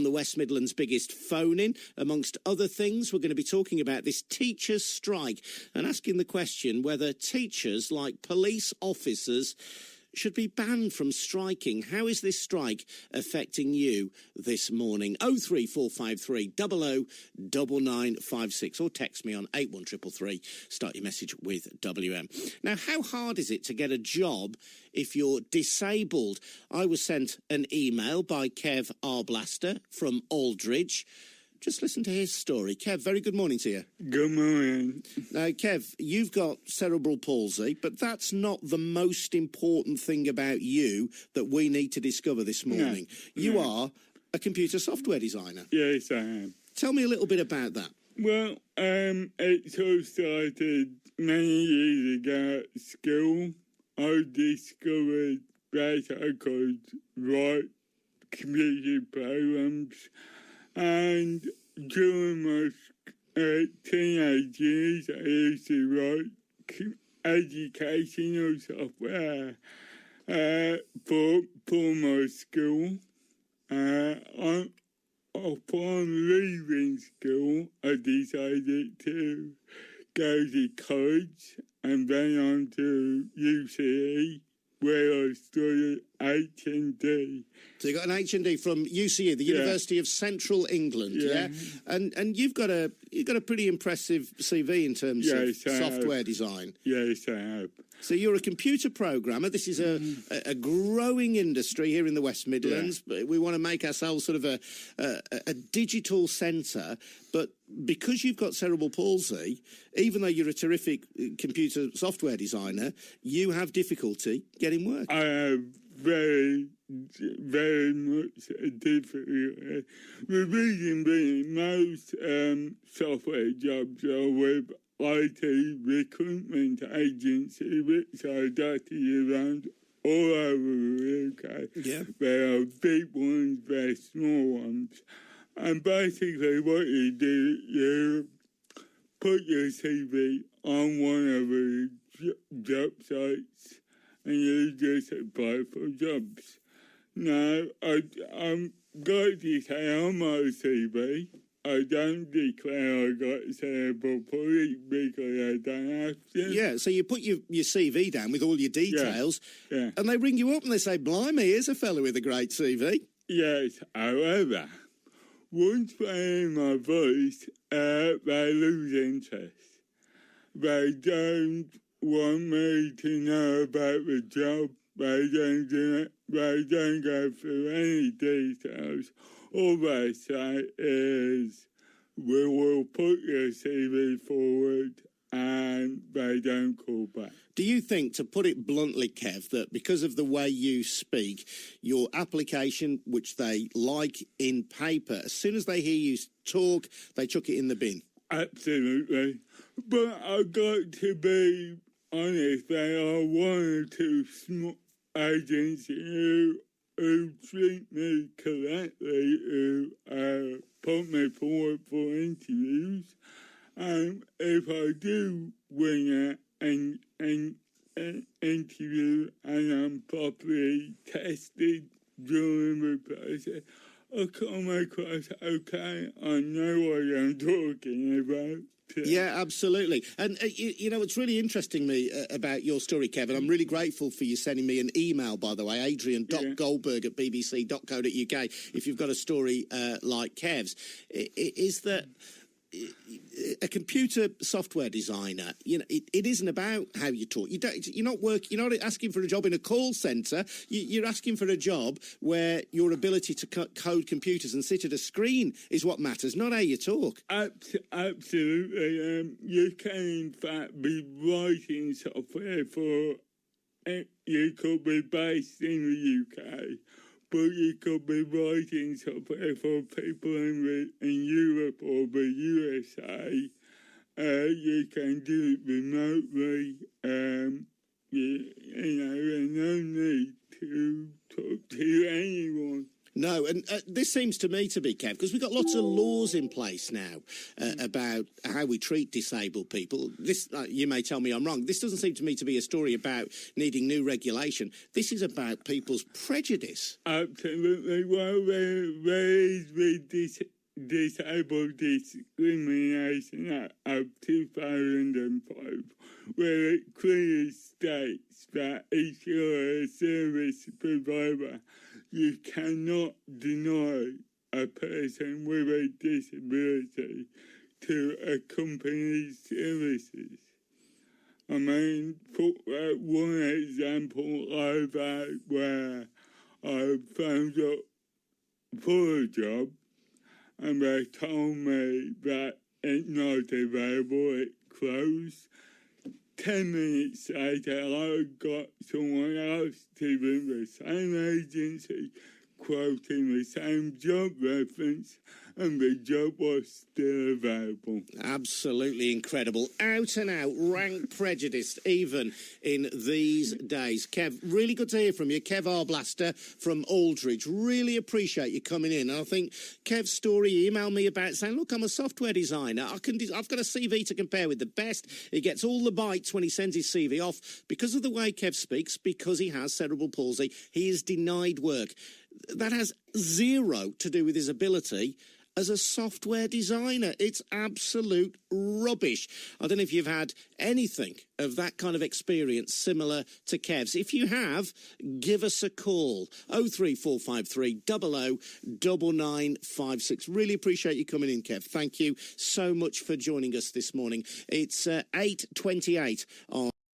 the West Midlands' biggest phone-in. Amongst other things, we're going to be talking about this teachers' strike and asking the question whether teachers, like police officers, should be banned from striking. How is this strike affecting you this morning? 03453 009956 or text me on 81333. Start your message with WM. Now, how hard is it to get a job if you're disabled? I was sent an email by Kev Arblaster from Aldridge. Just listen to his story. Kev, very good morning to you. Good morning. Now, Kev, you've got cerebral palsy, but that's not the most important thing about you that we need to discover this morning. No, you are a computer software designer. Yes, I am. Tell me a little bit about that. Well, it all started many years ago at school. I discovered that I could write computer programs. And during my teenage years, I used to write educational software for my school. Upon leaving school, I decided to go to college and then on to UCE, where I studied H&D. So you got an H&D from UCE, the University of Central England, yeah? And you've got a pretty impressive CV in terms of software design. Yes, I have. So you're a computer programmer. This is a growing industry here in the West Midlands. Yeah. We want to make ourselves sort of a digital centre, but because you've got cerebral palsy, even though you're a terrific computer software designer, you have difficulty getting work. I have very much difficulty. The reason being most software jobs are with IT recruitment agency, which are dotted around all over the UK. Yeah. There are big ones, there are small ones. And basically what you do, you put your CV on one of the job sites and you just apply for jobs. Now, I'm going to say on my CV, I don't declare I got cerebral palsy because I don't have to. Yeah, so you put your CV down with all your details, and they ring you up and they say, blimey, here's a fella with a great CV. Yes, however, once they hear my voice, they lose interest. They don't want me to know about the job. They don't do it. They don't go through any details. All they say is, we will put your CV forward, and they don't call back. Do you think, to put it bluntly, Kev, that because of the way you speak, your application, which they like in paper, as soon as they hear you talk, they chuck it in the bin? Absolutely. But I've got to be honest, there are one or two small agencies who treat me correctly, who put me forward for interviews. And if I do win an interview and I'm properly tested during the process, I come across okay. I know what I'm talking about. Yeah, absolutely. And, you know, it's really interesting me about your story, Kevin. I'm really grateful for you sending me an email, by the way, adrian.goldberg@bbc.co.uk, if you've got a story like Kev's. Is that a computer software designer, you know, it isn't about how you talk. You're not asking for a job in a call centre. You're asking for a job where your ability to code computers and sit at a screen is what matters, not how you talk. Absolutely. You can, in fact, be writing software for... You could be based in the UK, but you could be writing software for people in Europe or the USA. You can do it remotely. You know, there's no need to talk to anyone. No, and this seems to me to be, Kev, because we've got lots of laws in place now about how we treat disabled people. This, you may tell me I'm wrong, this doesn't seem to me to be a story about needing new regulation. This is about people's prejudice. Absolutely. Well, raised with Disabled Discrimination Act of 2005, where it clearly states that if you're a service provider, you cannot deny a person with a disability to a company's services. I mean, for one example I've had where I found up for a job and they told me that it's not available, it closed. 10 minutes later, I got someone else to ring the same agency, quoting the same job reference, and the job was still available. Absolutely incredible. Out and out, rank prejudice, even in these days. Kev, really good to hear from you. Kev Arblaster from Aldridge. Really appreciate you coming in. And I think Kev's story, he emailed me about saying, look, I'm a software designer. I've got a CV to compare with the best. He gets all the bites when he sends his CV off. Because of the way Kev speaks, because he has cerebral palsy, he is denied work. That has zero to do with his ability as a software designer. It's absolute rubbish. I don't know if you've had anything of that kind of experience similar to Kev's. If you have, give us a call. 03453 00 9956. Really appreciate you coming in, Kev. Thank you so much for joining us this morning. It's 8:28 on